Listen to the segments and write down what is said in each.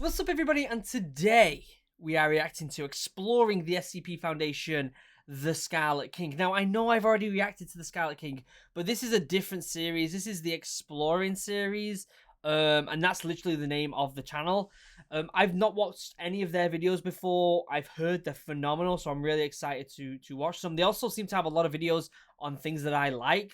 What's up, everybody? And today we are reacting to Exploring the SCP Foundation, The Scarlet King. Now, I know I've already reacted to The Scarlet King, but this is a different series. This is the Exploring series, and that's literally the name of the channel. I've not watched any of their videos before. I've heard they're phenomenal, so I'm really excited to watch them. They also seem to have a lot of videos on things that I like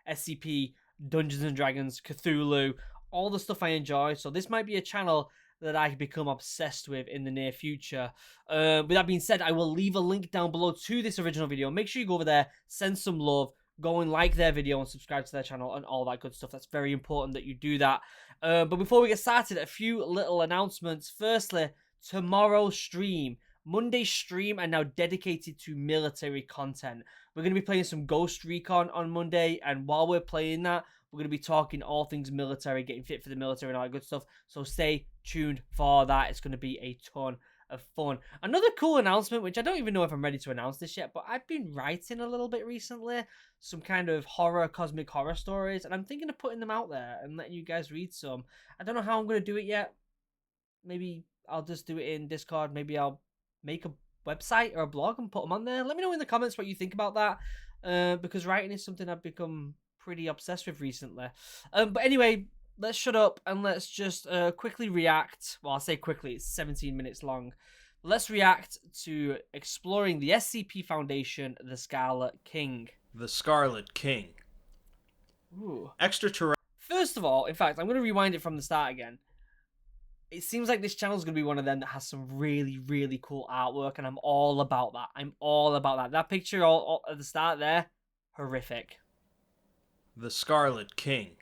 SCP, Dungeons and Dragons, Cthulhu, all the stuff I enjoy. So this might be a channel that I become obsessed with in the near future. With that being said, I will leave a link down below to this original video. Make sure you go over there, send some love, go and like their video and subscribe to their channel and all that good stuff. That's very important that you do that. But before we get started, a few little announcements. Firstly, tomorrow's stream, Monday's stream, are now dedicated to military content. We're going to be playing some Ghost Recon on Monday, and while we're playing that, we're going to be talking all things military, getting fit for the military and all that good stuff. So stay tuned for that. It's going to be a ton of fun. Another cool announcement, which I don't even know if I'm ready to announce this yet, but I've been writing a little bit recently. Some kind of cosmic horror stories. And I'm thinking of putting them out there and letting you guys read some. I don't know how I'm going to do it yet. Maybe I'll just do it in Discord. Maybe I'll make a website or a blog and put them on there. Let me know in the comments what you think about that. Because writing is something I've become pretty obsessed with recently. But anyway, let's shut up and let's just quickly react. Well, I'll say quickly, it's 17 minutes long. Let's react to Exploring the SCP Foundation, The Scarlet King. The Scarlet King. Ooh. Extraterrestrial. First of all, in fact, I'm going to rewind it from the start again. It seems like this channel is going to be one of them that has some really, really cool artwork, and I'm all about that. I'm all about that. That picture all at the start there, horrific. The Scarlet King.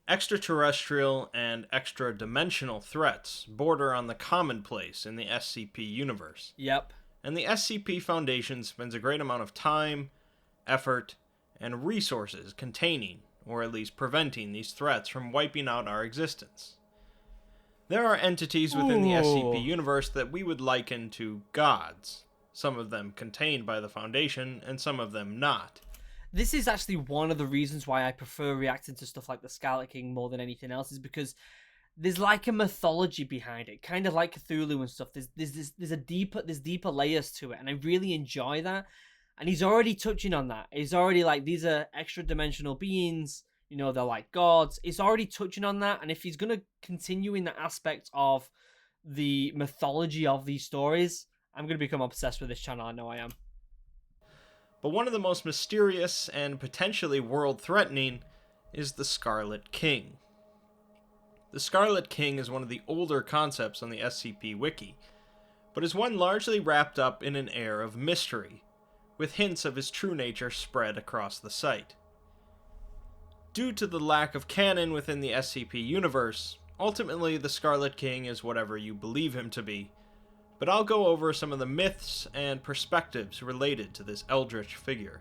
Extraterrestrial and extra-dimensional threats border on the commonplace in the SCP universe. Yep. And the SCP Foundation spends a great amount of time, effort, and resources containing, or at least preventing, these threats from wiping out our existence. There are entities within the SCP universe that we would liken to gods, some of them contained by the Foundation, and some of them not. This is actually one of the reasons why I prefer reacting to stuff like the Scarlet King more than anything else, is because there's like a mythology behind it, kind of like Cthulhu and stuff. There's deeper layers to it, and I really enjoy that. And he's already touching on that. He's already like, these are extra dimensional beings, you know, they're like gods. He's already touching on that, and if he's gonna continue in that aspect of the mythology of these stories, I'm gonna become obsessed with this channel. I know I am. But one of the most mysterious and potentially world-threatening is the Scarlet King. The Scarlet King is one of the older concepts on the SCP Wiki, but is one largely wrapped up in an air of mystery, with hints of his true nature spread across the site. Due to the lack of canon within the SCP universe, ultimately the Scarlet King is whatever you believe him to be, but I'll go over some of the myths and perspectives related to this eldritch figure.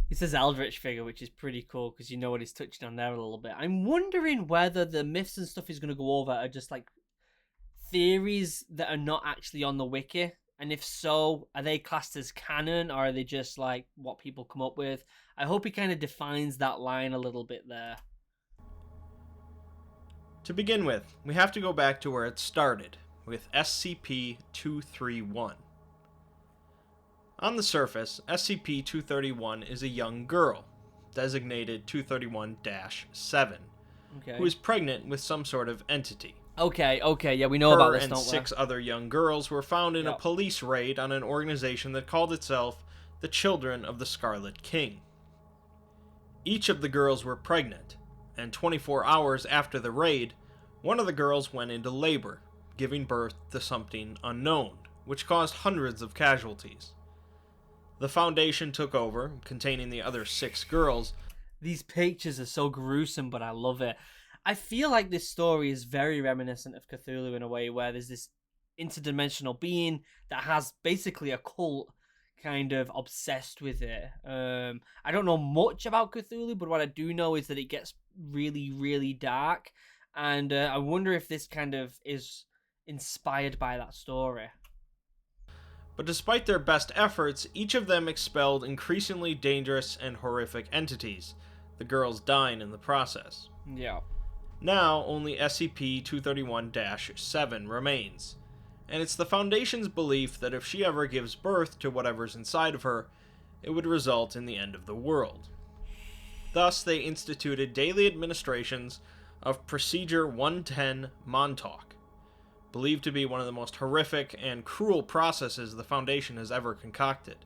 He says eldritch figure, which is pretty cool because you know what he's touching on there a little bit. I'm wondering whether the myths and stuff he's going to go over are just like theories that are not actually on the wiki. And if so, are they classed as canon, or are they just like what people come up with? I hope he kind of defines that line a little bit there. To begin with, we have to go back to where it started, with SCP-231. On the surface, SCP-231 is a young girl, designated 231-7, who is pregnant with some sort of entity. Okay, yeah, we know about this, don't we? Her and 6 other young girls were found in a police raid on an organization that called itself the Children of the Scarlet King. Each of the girls were pregnant, and 24 hours after the raid, one of the girls went into labor, giving birth to something unknown, which caused hundreds of casualties. The Foundation took over, containing the other 6 girls. These pictures are so gruesome, but I love it. I feel like this story is very reminiscent of Cthulhu in a way, where there's this interdimensional being that has basically a cult kind of obsessed with it. I don't know much about Cthulhu, but what I do know is that it gets really, really dark, and I wonder if this kind of is inspired by that story. But despite their best efforts, each of them expelled increasingly dangerous and horrific entities, the girls dying in the process. Yeah. Now only SCP-231-7 remains, and it's the Foundation's belief that if she ever gives birth to whatever's inside of her, it would result in the end of the world. Thus, they instituted daily administrations of Procedure 110 Montauk, believed to be one of the most horrific and cruel processes the Foundation has ever concocted.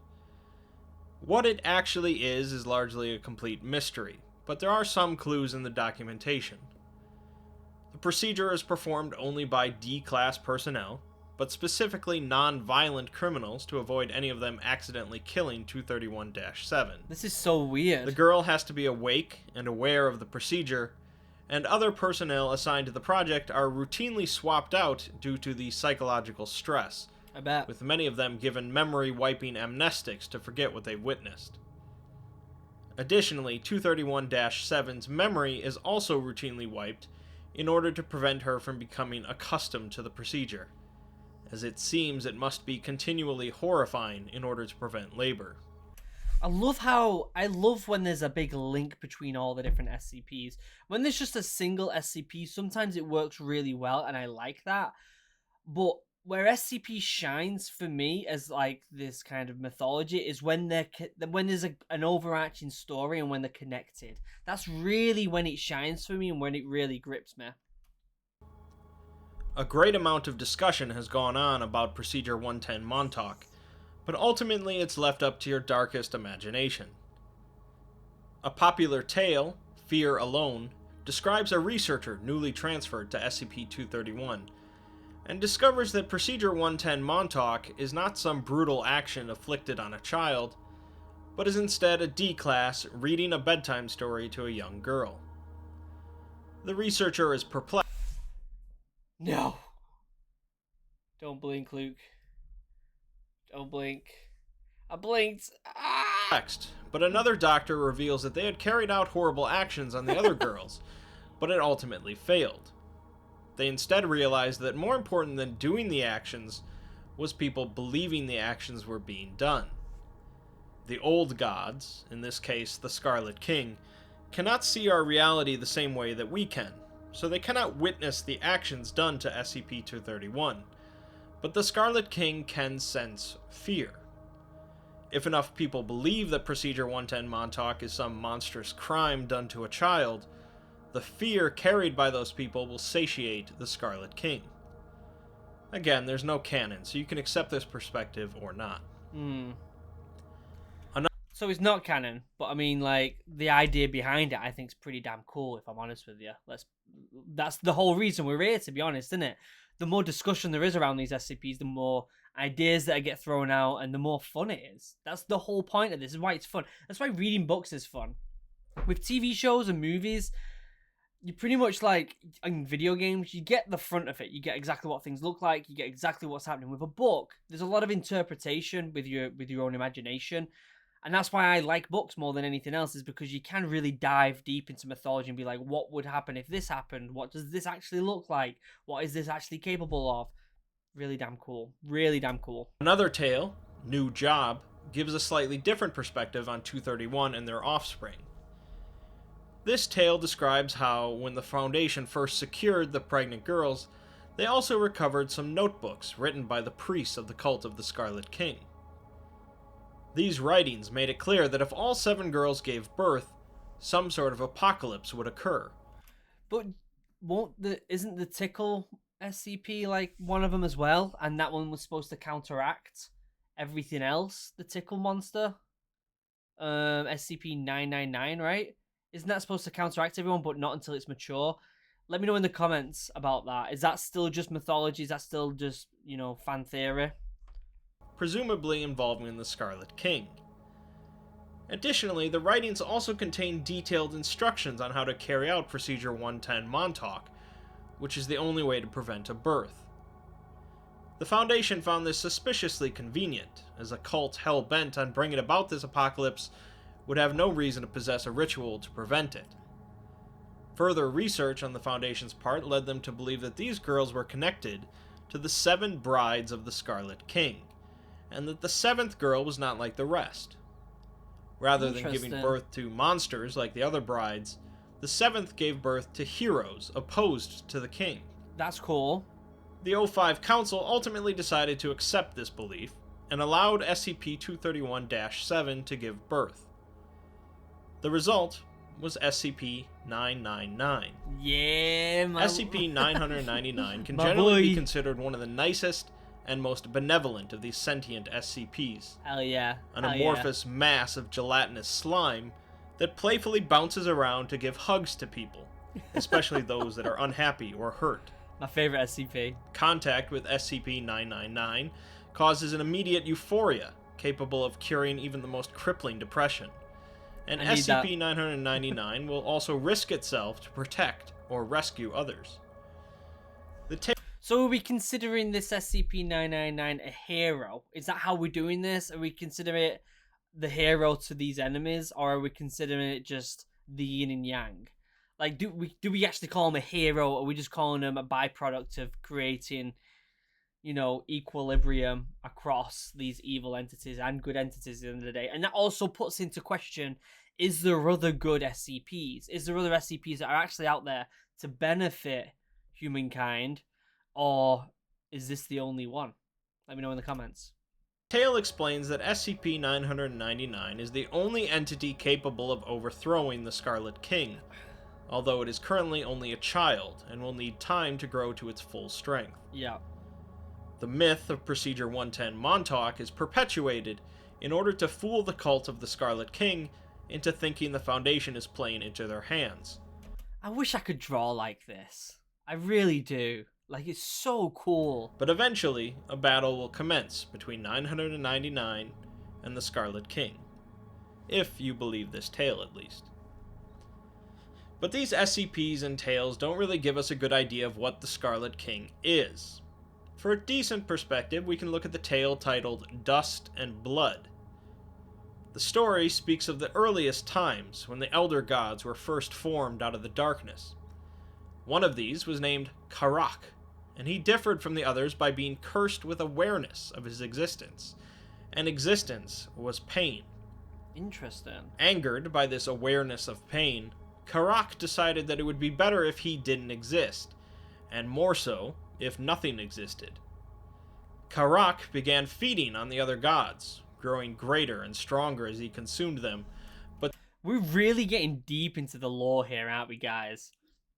What it actually is largely a complete mystery, but there are some clues in the documentation. The procedure is performed only by D-class personnel, but specifically non-violent criminals to avoid any of them accidentally killing 231-7. This is so weird. The girl has to be awake and aware of the procedure, and other personnel assigned to the project are routinely swapped out due to the psychological stress, I bet. with many of them given memory-wiping amnestics to forget what they've witnessed. Additionally, 231-7's memory is also routinely wiped in order to prevent her from becoming accustomed to the procedure, as it seems it must be continually horrifying in order to prevent labor. I love when there's a big link between all the different SCPs. When there's just a single SCP, sometimes it works really well, and I like that. But where SCP shines for me as like this kind of mythology is when there's an overarching story and when they're connected. That's really when it shines for me and when it really grips me. A great amount of discussion has gone on about Procedure 110 Montauk, but ultimately it's left up to your darkest imagination. A popular tale, Fear Alone, describes a researcher newly transferred to SCP-231, and discovers that Procedure 110 Montauk is not some brutal action inflicted on a child, but is instead a D-class reading a bedtime story to a young girl. The researcher is perplexed. No. Don't blink, Luke. Don't blink. I blinked. Ah! But another doctor reveals that they had carried out horrible actions on the other girls, but it ultimately failed. They instead realized that more important than doing the actions was people believing the actions were being done. The old gods, in this case the Scarlet King, cannot see our reality the same way that we can, so they cannot witness the actions done to SCP-231, but the Scarlet King can sense fear. If enough people believe that Procedure 110 Montauk is some monstrous crime done to a child, the fear carried by those people will satiate the Scarlet King. Again, there's no canon, so you can accept this perspective or not. So it's not canon, but I mean, like, the idea behind it I think is pretty damn cool, if I'm honest with you. That's the whole reason we're here, to be honest, isn't it? The more discussion there is around these SCPs, the more ideas that get thrown out, and the more fun it is. That's the whole point of this. This is why it's fun. That's why reading books is fun. With TV shows and movies, you pretty much, like, in video games, you get the front of it. You get exactly what things look like. You get exactly what's happening. With a book, there's a lot of interpretation with your own imagination. And that's why I like books more than anything else, is because you can really dive deep into mythology and be like, what would happen if this happened? What does this actually look like? What is this actually capable of? Really damn cool. Really damn cool. Another tale, New Job, gives a slightly different perspective on 231 and their offspring. This tale describes how, when the Foundation first secured the pregnant girls, they also recovered some notebooks written by the priests of the cult of the Scarlet King. These writings made it clear that if all 7 girls gave birth, some sort of apocalypse would occur. But isn't the Tickle SCP like one of them as well? And that one was supposed to counteract everything else, the Tickle monster? SCP-999, right? Isn't that supposed to counteract everyone, but not until it's mature? Let me know in the comments about that. Is that still just mythology? Is that still just, fan theory? Presumably involving the Scarlet King. Additionally, the writings also contain detailed instructions on how to carry out Procedure 110 Montauk, which is the only way to prevent a birth. The Foundation found this suspiciously convenient, as a cult hell-bent on bringing about this apocalypse would have no reason to possess a ritual to prevent it. Further research on the Foundation's part led them to believe that these girls were connected to the 7 brides of the Scarlet King, and that the 7th girl was not like the rest. Rather than giving birth to monsters like the other brides, the The 7th gave birth to heroes opposed to the king. That's cool. The O5 Council ultimately decided to accept this belief and allowed SCP-231-7 to give birth. The result was SCP-999. Yeah, SCP-999 can My generally be boy. considered one of the nicest and most benevolent of these sentient SCPs. Hell yeah. An Hell amorphous mass of gelatinous slime that playfully bounces around to give hugs to people, especially those that are unhappy or hurt. Yeah. My favorite SCP. Contact with SCP-999 causes an immediate euphoria capable of curing even the most crippling depression. And I need that. SCP-999 will also risk itself to protect or rescue others. So are we considering this SCP-999 a hero? Is that how we're doing this? Are we considering it the hero to these enemies, or are we considering it just the yin and yang? Like, do we actually call him a hero, or are we just calling him a byproduct of creating, equilibrium across these evil entities and good entities at the end of the day? And that also puts into question, is there other good SCPs? Is there other SCPs that are actually out there to benefit humankind, or is this the only one? Let me know in the comments. Tale explains that SCP-999 is the only entity capable of overthrowing the Scarlet King, although it is currently only a child and will need time to grow to its full strength. Yeah. The myth of Procedure 110 Montauk is perpetuated in order to fool the cult of the Scarlet King into thinking the Foundation is playing into their hands. I wish I could draw like this. I really do. Like, it's so cool. But eventually, a battle will commence between 999 and the Scarlet King. If you believe this tale, at least. But these SCPs and tales don't really give us a good idea of what the Scarlet King is. For a decent perspective, we can look at the tale titled Dust and Blood. The story speaks of the earliest times when the Elder Gods were first formed out of the darkness. One of these was named Karak, and he differed from the others by being cursed with awareness of his existence, and existence was pain. Interesting. Angered by this awareness of pain, Karak decided that it would be better if he didn't exist, and more so, if nothing existed. Karak began feeding on the other gods, growing greater and stronger as he consumed them, but We're really getting deep into the lore here, aren't we, guys?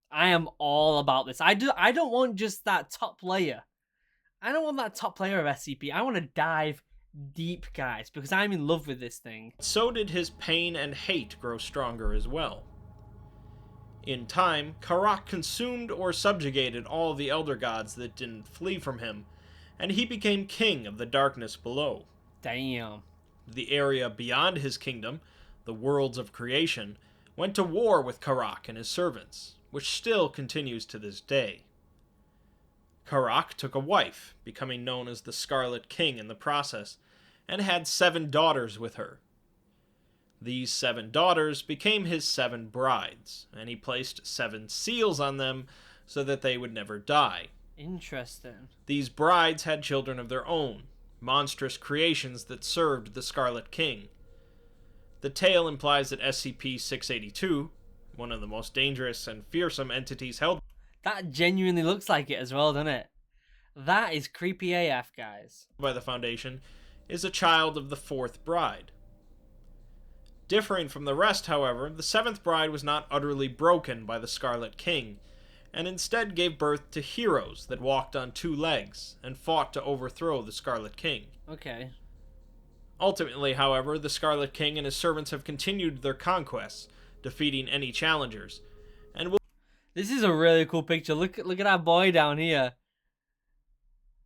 I am all about this. I don't want just that top layer. I don't want that top layer of SCP. I want to dive deep, guys, because I'm in love with this thing. so did his pain and hate grow stronger as well. In time, Karak consumed or subjugated all the Elder Gods that didn't flee from him, and he became king of the darkness below. Damn. The area beyond his kingdom, the worlds of creation, went to war with Karak and his servants, which still continues to this day. Karak took a wife, becoming known as the Scarlet King in the process, and had 7 daughters with her. These 7 daughters became his 7 brides, and he placed 7 seals on them so that they would never die. Interesting. These brides had children of their own, monstrous creations that served the Scarlet King. The tale implies that SCP-682, one of the most dangerous and fearsome entities held That genuinely looks like it as well, doesn't it? That is creepy AF, guys. by the Foundation, is a child of the 4th bride. Differing from the rest, however, the 7th bride was not utterly broken by the Scarlet King, and instead gave birth to heroes that walked on 2 legs and fought to overthrow the Scarlet King. Okay. Our however, the Scarlet King and his servants have continued their conquests, defeating any challengers, and will This is a really cool picture. Look at our boy down here.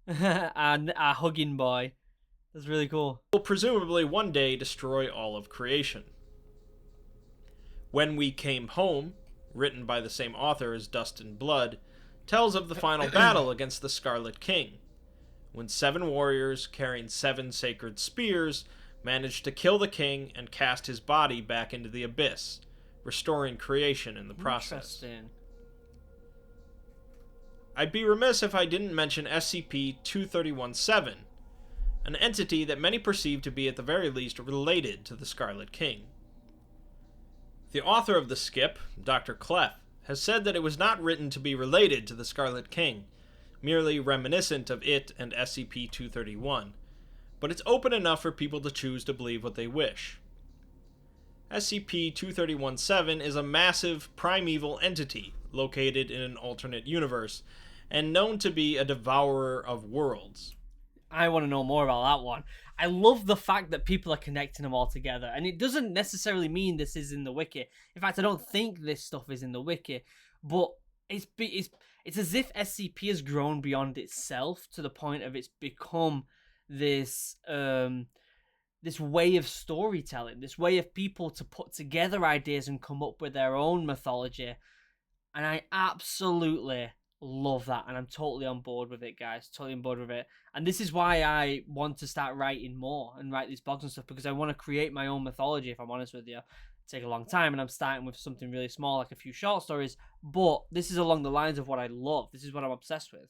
our hugging boy. That's really cool. presumably one day destroy all of creation. When We Came Home, written by the same author as Dust and Blood, tells of the final battle against the Scarlet King, when 7 warriors carrying 7 sacred spears managed to kill the king and cast his body back into the abyss, restoring creation in the process. Interesting. I'd be remiss if I didn't mention SCP-231-7, an entity that many perceive to be at the very least related to the Scarlet King. The author of the skip, Dr. Clef, has said that it was not written to be related to the Scarlet King, merely reminiscent of it and SCP-231, but it's open enough for people to choose to believe what they wish. SCP-231-7 is a massive, primeval entity located in an alternate universe, and known to be a devourer of worlds. I want to know more about that one. I love the fact that people are connecting them all together, and it doesn't necessarily mean this is in the wiki. In fact, I don't think this stuff is in the wiki, but it's as if SCP has grown beyond itself to the point of it's become this this way of storytelling, this way of people to put together ideas and come up with their own mythology, and I absolutely love that, and I'm totally on board with it, guys. Totally on board with it. And this is why I want to start writing more and write these blogs and stuff, because I want to create my own mythology, if I'm honest with you. Take a long time, and I'm starting with something really small, like a few short stories, but this is along the lines of what I love. This is what I'm obsessed with.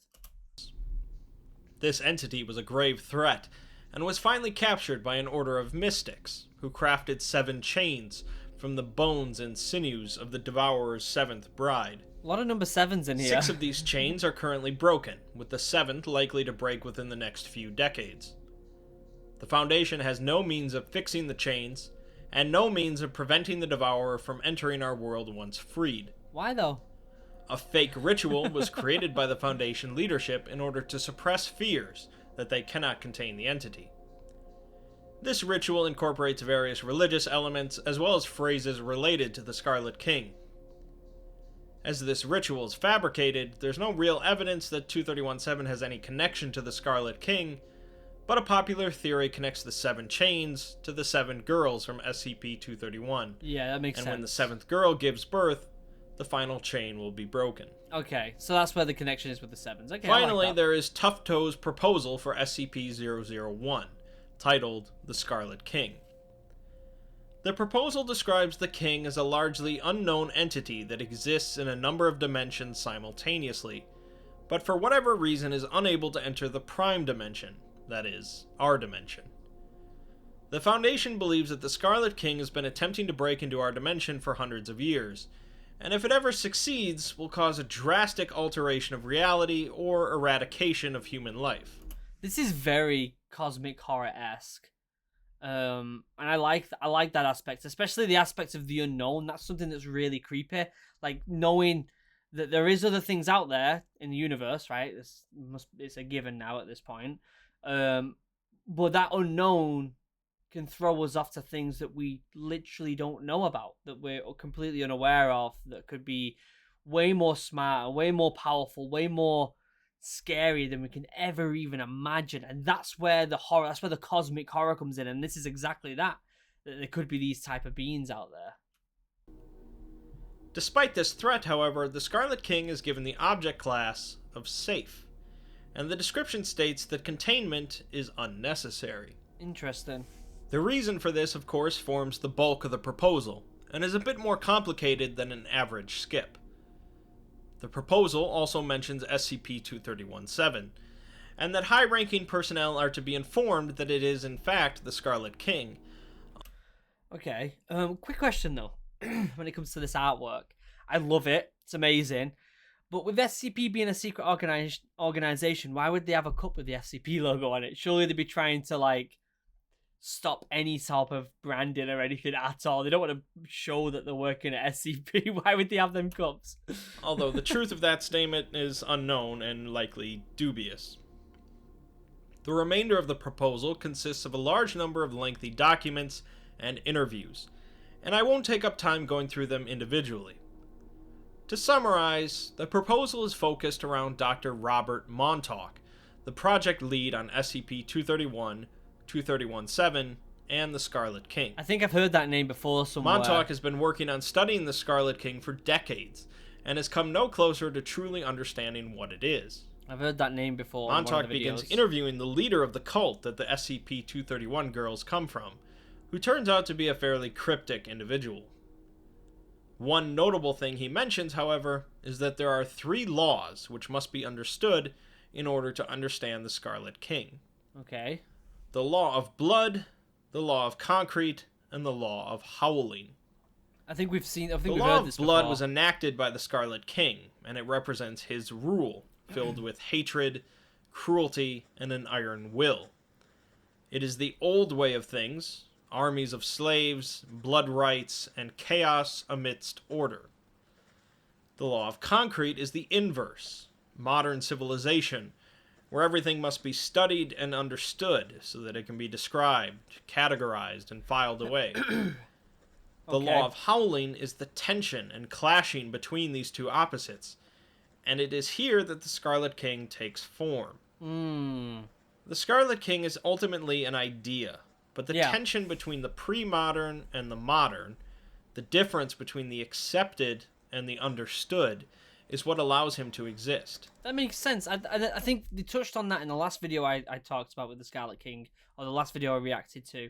This entity was a grave threat, and was finally captured by an order of mystics, who crafted 7 chains from the bones and sinews of the Devourer's 7th bride. A lot of number 7s in here. 6 of these chains are currently broken, with the 7th likely to break within the next few decades. The Foundation has no means of fixing the chains, and no means of preventing the Devourer from entering our world once freed. Why though? A fake ritual was created by the Foundation leadership in order to suppress fears that they cannot contain the entity. This ritual incorporates various religious elements as well as phrases related to the Scarlet King. As this ritual is fabricated, there's no real evidence that 231-7 has any connection to the Scarlet King, but a popular theory connects the 7 chains to the 7 girls from SCP-231. Yeah, that makes sense. And when the 7th girl gives birth, the final chain will be broken. Okay, so that's where the connection is with the 7s. Okay, Finally, I like that. there is Tufto's proposal for SCP-001, titled The Scarlet King. The proposal describes the King as a largely unknown entity that exists in a number of dimensions simultaneously, but for whatever reason is unable to enter the prime dimension, that is, our dimension. The Foundation believes that the Scarlet King has been attempting to break into our dimension for hundreds of years, and if it ever succeeds, will cause a drastic alteration of reality or eradication of human life. This is very cosmic horror-esque. And I like that aspect, especially the aspect of the unknown. That's something that's really creepy. Like knowing that there is other things out there in the universe, right? It's a given now at this point. But that unknown can throw us off to things that we literally don't know about, that we're completely unaware of, that could be way more smart, way more powerful, way more scary than we can ever even imagine. And that's where the horror, that's where the cosmic horror comes in. And this is exactly that there could be these type of beings out there. Despite this threat, however, the Scarlet King is given the object class of safe, and the description states that containment is unnecessary. Interesting. The reason for this, of course, forms the bulk of the proposal, and is a bit more complicated than an average skip. The proposal also mentions SCP-231-7, and that high-ranking personnel are to be informed that it is in fact the Scarlet King. Okay, quick question though, when it comes to this artwork. I love it, it's amazing, but with SCP being a secret organization, why would they have a cup with the SCP logo on it? Surely they'd be trying to, like, stop any type of branding or anything at all. They don't want to show that they're working at SCP. Why would they have them cups? Although the truth of that statement is unknown and likely dubious. The remainder of the proposal consists of a large number of lengthy documents and interviews, and I won't take up time going through them individually. To summarize, the proposal is focused around Dr. Robert Montauk, the project lead on SCP-231, 231-7, and the Scarlet King. I think I've heard that name before somewhere. Montauk has been working on studying the Scarlet King for decades, and has come no closer to truly understanding what it is. I've heard that name before. Montauk begins interviewing the leader of the cult that the SCP-231 girls come from, who turns out to be a fairly cryptic individual. One notable thing he mentions, however, is that there are 3 laws which must be understood in order to understand the Scarlet King. Okay. The law of blood, the law of concrete, and the law of howling. I think we've The we've Law heard of this Blood before. was enacted by the Scarlet King, and it represents his rule, filled with hatred, cruelty, and an iron will. It is the old way of things, armies of slaves, blood rights, and chaos amidst order. The Law of Concrete is the inverse, modern civilization, where everything must be studied and understood so that it can be described, categorized, and filed away. The Law of Howling is the tension and clashing between these two opposites, and it is here that the Scarlet King takes form. The Scarlet King is ultimately an idea, but the tension between the pre-modern and the modern, the difference between the accepted and the understood, is what allows him to exist. That makes sense. I think they touched on that in the last video I talked about with the Scarlet King, or the last video I reacted to.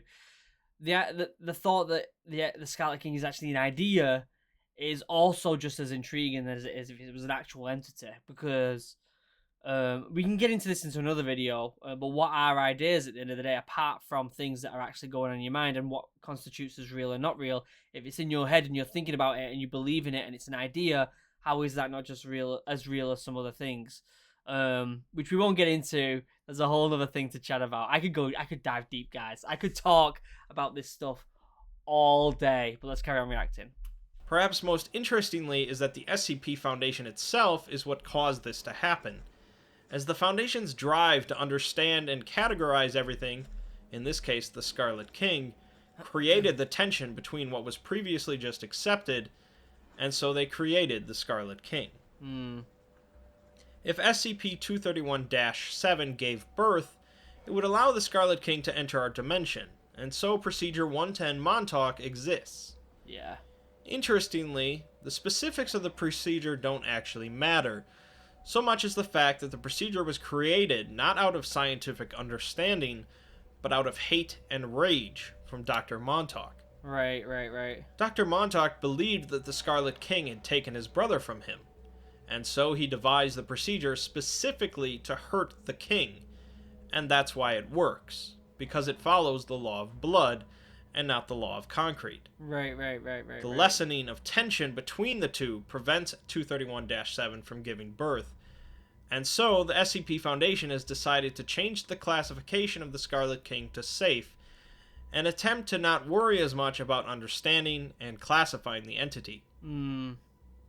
The thought that the Scarlet King is actually an idea is also just as intriguing as it is if it was an actual entity, because we can get into this into another video, but what are ideas at the end of the day, apart from things that are actually going on in your mind, and what constitutes as real and not real? If it's in your head and you're thinking about it and you believe in it and it's an idea, how is that not just real as some other things? Which we won't get into. There's a whole other thing to chat about. I could dive deep, guys. I could talk about this stuff all day, but let's carry on reacting. Perhaps most interestingly is that the SCP Foundation itself is what caused this to happen, as the Foundation's drive to understand and categorize everything, in this case the Scarlet King, created the tension between what was previously just accepted, and so they created the Scarlet King. If SCP-231-7 gave birth, it would allow the Scarlet King to enter our dimension, and so Procedure 110 Montauk exists. Yeah. Interestingly, the specifics of the procedure don't actually matter, so much as the fact that the procedure was created not out of scientific understanding, but out of hate and rage from Dr. Montauk. Right. Dr. Montauk believed that the Scarlet King had taken his brother from him, and so he devised the procedure specifically to hurt the king, and that's why it works, because it follows the law of blood and not the law of concrete. Right. The lessening of tension between the two prevents 231-7 from giving birth, and so the SCP Foundation has decided to change the classification of the Scarlet King to safe, and attempt to not worry as much about understanding and classifying the entity. In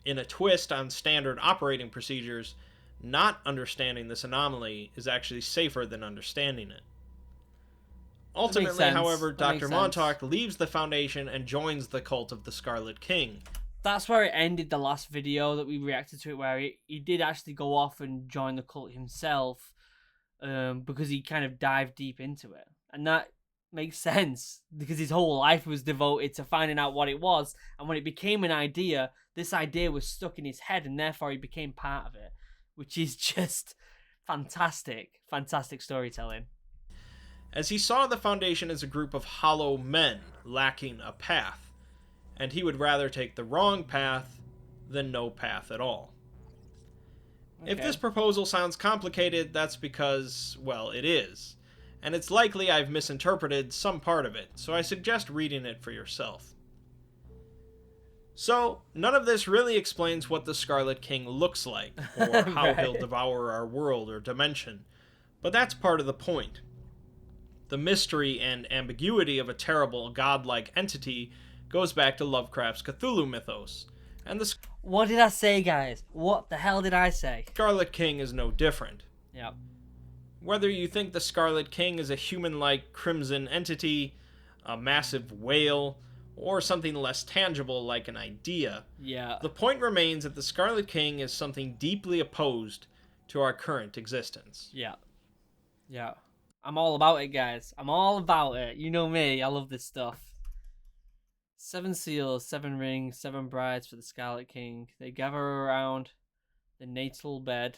a twist on standard operating procedures, not understanding this anomaly is actually safer than understanding it. Ultimately, however, Dr. Montauk leaves the Foundation and joins the cult of the Scarlet King. That's where it ended the last video that we reacted to it, where he did actually go off and join the cult himself, because he kind of dived deep into it. And that makes sense, because his whole life was devoted to finding out what it was, and when it became an idea, this idea was stuck in his head, and therefore he became part of it, which is just fantastic storytelling. As he saw the Foundation as a group of hollow men lacking a path, and he would rather take the wrong path than no path at all. If this proposal sounds complicated, that's because, well, it is. And it's likely I've misinterpreted some part of it, so I suggest reading it for yourself. So, none of this really explains what the Scarlet King looks like, or how he'll devour our world or dimension, but that's part of the point. The mystery and ambiguity of a terrible godlike entity goes back to Lovecraft's Cthulhu mythos, and the What did I say, guys? What the hell did I say? Scarlet King is no different. Yep. Whether you think the Scarlet King is a human-like crimson entity, a massive whale, or something less tangible like an idea, the point remains that the Scarlet King is something deeply opposed to our current existence. Yeah. I'm all about it, guys. I'm all about it. You know me. I love this stuff. 7 seals, 7 rings, 7 brides for the Scarlet King. They gather around the natal bed,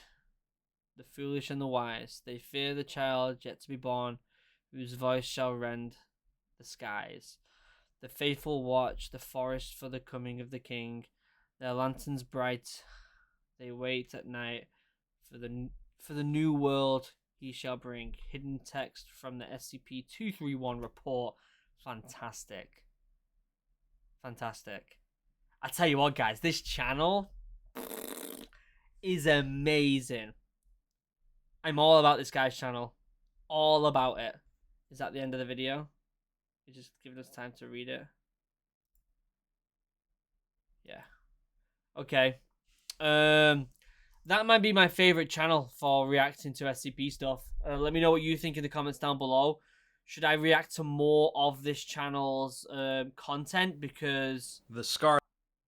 the foolish and the wise. They fear the child yet to be born, whose voice shall rend the skies. The faithful watch the forest for the coming of the king. Their lanterns bright, they wait at night for the new world he shall bring. Hidden text from the SCP-231 report. Fantastic. I tell you what, guys, this channel is amazing. I'm all about this guy's channel. All about it. Is that the end of the video? You're just giving us time to read it. Yeah. Okay. That might be my favorite channel for reacting to SCP stuff. Let me know what you think in the comments down below. Should I react to more of this channel's content? Because The Scar.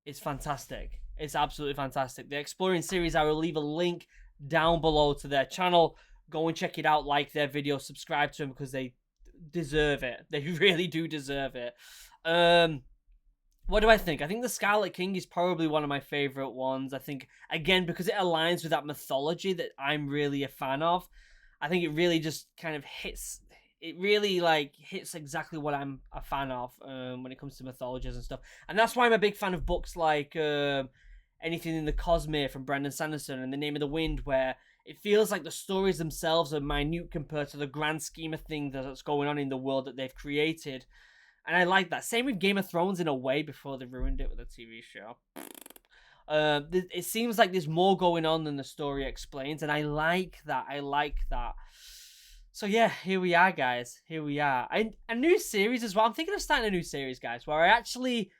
it's fantastic. It's absolutely fantastic. The Exploring series, I will leave a link down below to their channel. Go and check it out, like their video, subscribe to them because they deserve it. They really do deserve it. What do I think? I think the Scarlet King is probably one of my favorite ones. I think, again, because it aligns with that mythology that I'm really a fan of. I think it really just kind of hits... It really, like, hits exactly what I'm a fan of when it comes to mythologies and stuff. And that's why I'm a big fan of books like Anything in the Cosmere from Brandon Sanderson and The Name of the Wind, where it feels like the stories themselves are minute compared to the grand scheme of things that's going on in the world that they've created. And I like that. Same with Game of Thrones in a way before they ruined it with a TV show. It seems like there's more going on than the story explains, and I like that. I like that. So yeah, here we are, guys. Here we are. A new series as well. I'm thinking of starting a new series, guys, where I actually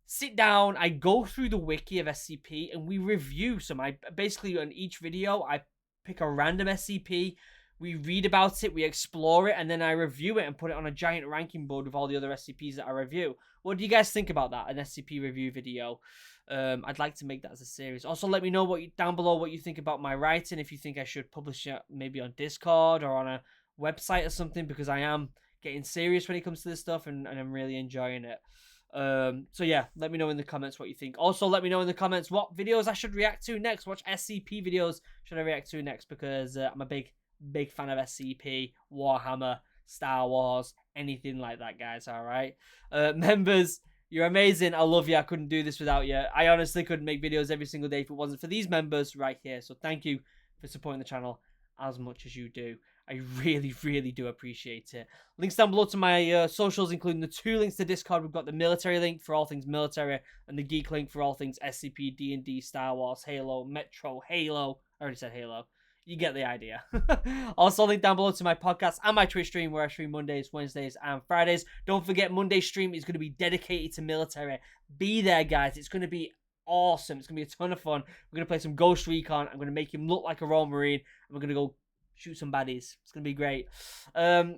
sit down, I go through the wiki of SCP, and we review some. Basically, on each video, I pick a random SCP, we read about it, we explore it, and then I review it and put it on a giant ranking board with all the other SCPs that I review. What do you guys think about that? An SCP review video. I'd like to make that as a series. Also, let me know down below what you think about my writing. If you think I should publish it maybe on Discord or on a website or something, because I am getting serious when it comes to this stuff, and I'm really enjoying it. So yeah, let me know in the comments what you think. Also, let me know in the comments what videos I should react to next. What SCP videos should I react to next? Because I'm a big fan of SCP, Warhammer, Star Wars, anything like that, guys. All right, members, you're amazing. I love you. I couldn't do this without you. I honestly couldn't make videos every single day if it wasn't for these members right here. So thank you for supporting the channel as much as you do. I really, really do appreciate it. Links down below to my socials, including the 2 links to Discord. We've got the military link for all things military, and the geek link for all things SCP, D&D, Star Wars, Halo, Metro, Halo. I already said Halo. You get the idea. Also, link down below to my podcast and my Twitch stream, where I stream Mondays, Wednesdays, and Fridays. Don't forget, Monday's stream is going to be dedicated to military. Be there, guys. It's going to be awesome. It's going to be a ton of fun. We're going to play some Ghost Recon. I'm going to make him look like a Royal Marine, and we're going to go shoot some baddies. It's going to be great.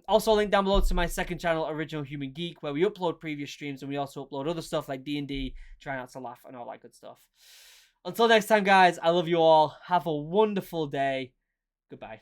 Also, link down below to my second channel, Original Human Geek, where we upload previous streams, and we also upload other stuff like D&D, Try Not to Laugh, and all that good stuff. Until next time, guys, I love you all. Have a wonderful day. Goodbye.